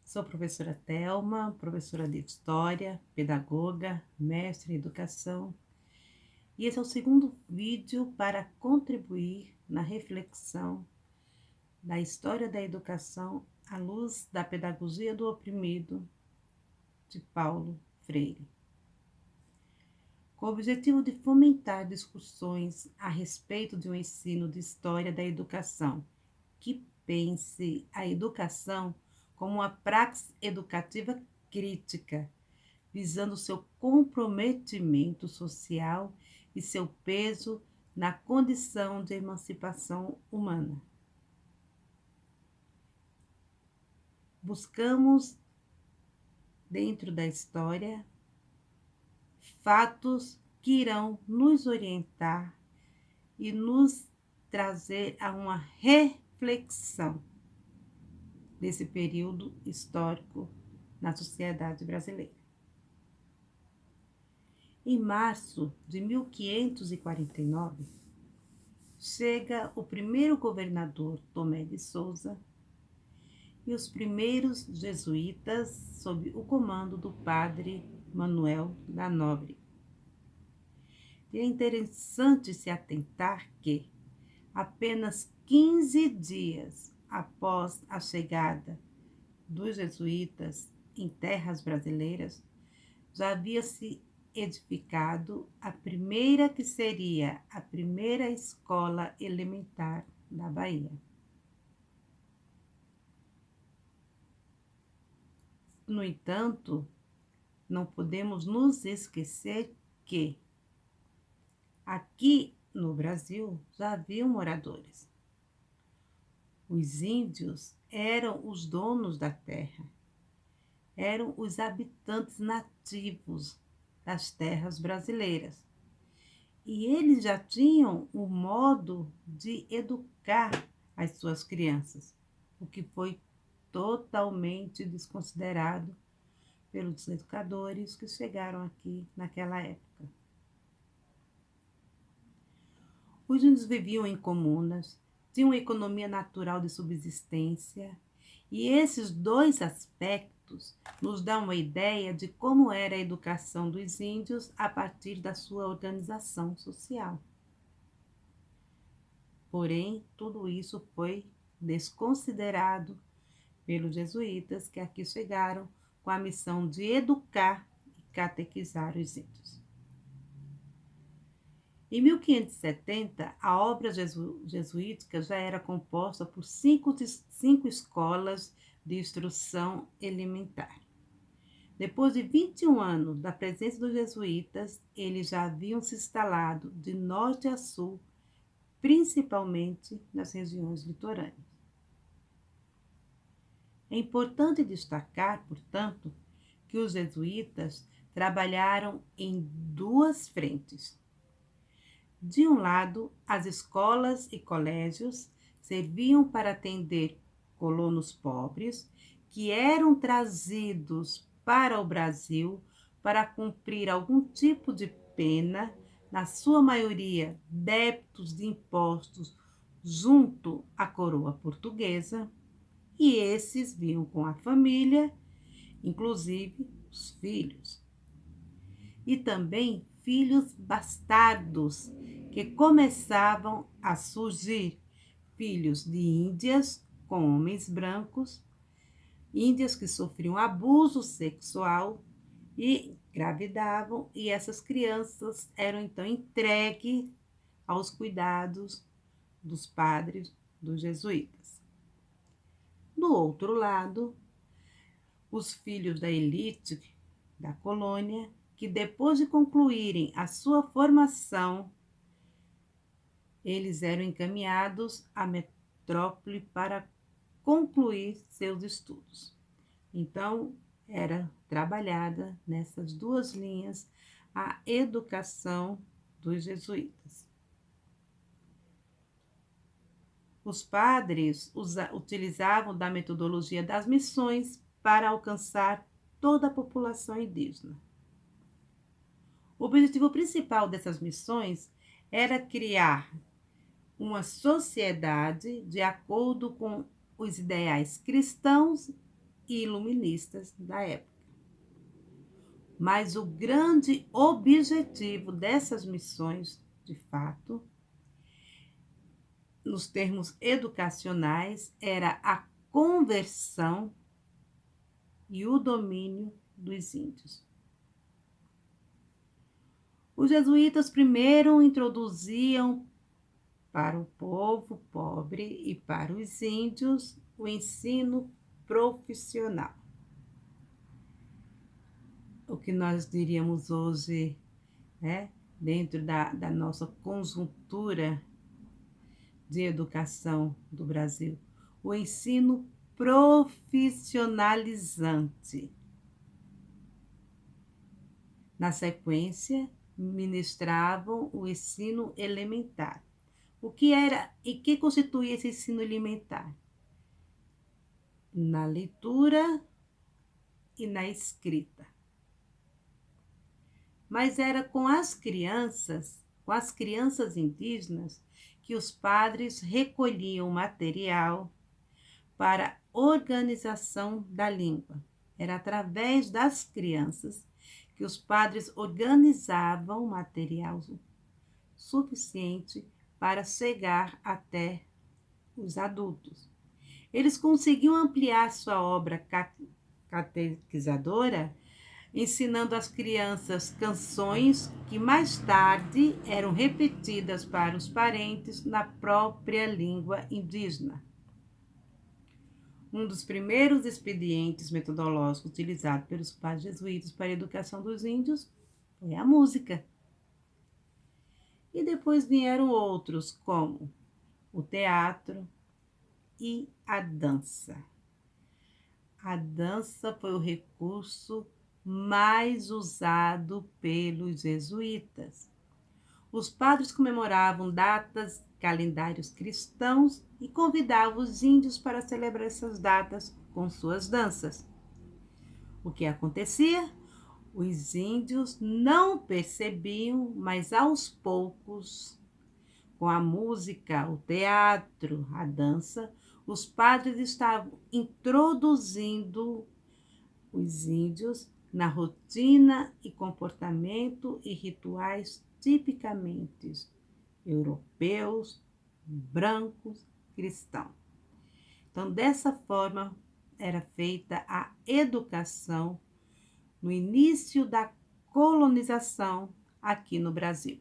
Sou professora Thelma, professora de História, pedagoga, mestre em Educação, e esse é o segundo vídeo para contribuir na reflexão da história da educação à luz da pedagogia do oprimido, de Paulo Freire. Com o objetivo de fomentar discussões a respeito de um ensino de história da educação que pense a educação como uma praxis educativa crítica, visando seu comprometimento social e seu peso na condição de emancipação humana. Buscamos, dentro da história, fatos que irão nos orientar e nos trazer a uma reflexão desse período histórico na sociedade brasileira. Em março de 1549, chega o primeiro governador Tomé de Souza e os primeiros jesuítas sob o comando do padre Manuel da Nobre. E é interessante se atentar que, apenas 15 dias após a chegada dos jesuítas em terras brasileiras, já havia se edificado a primeira que seria a primeira escola elementar da Bahia. No entanto, não podemos nos esquecer que aqui no Brasil já haviam moradores. Os índios eram os donos da terra, eram os habitantes nativos das terras brasileiras. E eles já tinham um modo de educar as suas crianças, o que foi totalmente desconsiderado pelos educadores que chegaram aqui naquela época. Os índios viviam em comunas, tinham uma economia natural de subsistência, e esses dois aspectos nos dão uma ideia de como era a educação dos índios a partir da sua organização social. Porém, tudo isso foi desconsiderado pelos jesuítas que aqui chegaram com a missão de educar e catequizar os índios. Em 1570, a obra jesuítica já era composta por cinco escolas de instrução elementar. Depois de 21 anos da presença dos jesuítas, eles já haviam se instalado de norte a sul, principalmente nas regiões litorâneas. É importante destacar, portanto, que os jesuítas trabalharam em duas frentes. De um lado, as escolas e colégios serviam para atender colonos pobres que eram trazidos para o Brasil para cumprir algum tipo de pena, na sua maioria débitos de impostos junto à coroa portuguesa, e esses vinham com a família, inclusive os filhos. E também filhos bastardos, que começavam a surgir, filhos de índias com homens brancos, índias que sofriam abuso sexual e engravidavam, e essas crianças eram então entregues aos cuidados dos padres dos jesuítas. Do outro lado, os filhos da elite da colônia, que depois de concluírem a sua formação, eles eram encaminhados à metrópole para concluir seus estudos. Então, era trabalhada nessas duas linhas a educação dos jesuítas. Os padres utilizavam da metodologia das missões para alcançar toda a população indígena. O objetivo principal dessas missões era criar uma sociedade de acordo com os ideais cristãos e iluministas da época. Mas o grande objetivo dessas missões, de fato, nos termos educacionais, era a conversão e o domínio dos índios. Os jesuítas primeiro introduziam para o povo pobre e para os índios o ensino profissional. O que nós diríamos hoje, né, dentro da nossa conjuntura de educação do Brasil, o ensino profissionalizante. Na sequência, ministravam o ensino elementar. O que era e que constituía esse ensino elementar? Na leitura e na escrita. Mas era com as crianças indígenas, que os padres recolhiam material para a organização da língua. Era através das crianças que os padres organizavam material suficiente para chegar até os adultos. Eles conseguiam ampliar sua obra catequizadora, ensinando às crianças canções que mais tarde eram repetidas para os parentes na própria língua indígena. Um dos primeiros expedientes metodológicos utilizados pelos padres jesuítas para a educação dos índios foi a música. E depois vieram outros, como o teatro e a dança. A dança foi o recurso mais usado pelos jesuítas. Os padres comemoravam datas, calendários cristãos e convidavam os índios para celebrar essas datas com suas danças. O que acontecia? Os índios não percebiam, mas aos poucos, com a música, o teatro, a dança, os padres estavam introduzindo os índios na rotina e comportamento e rituais tipicamente europeus, brancos, cristãos. Então, dessa forma, era feita a educação no início da colonização aqui no Brasil.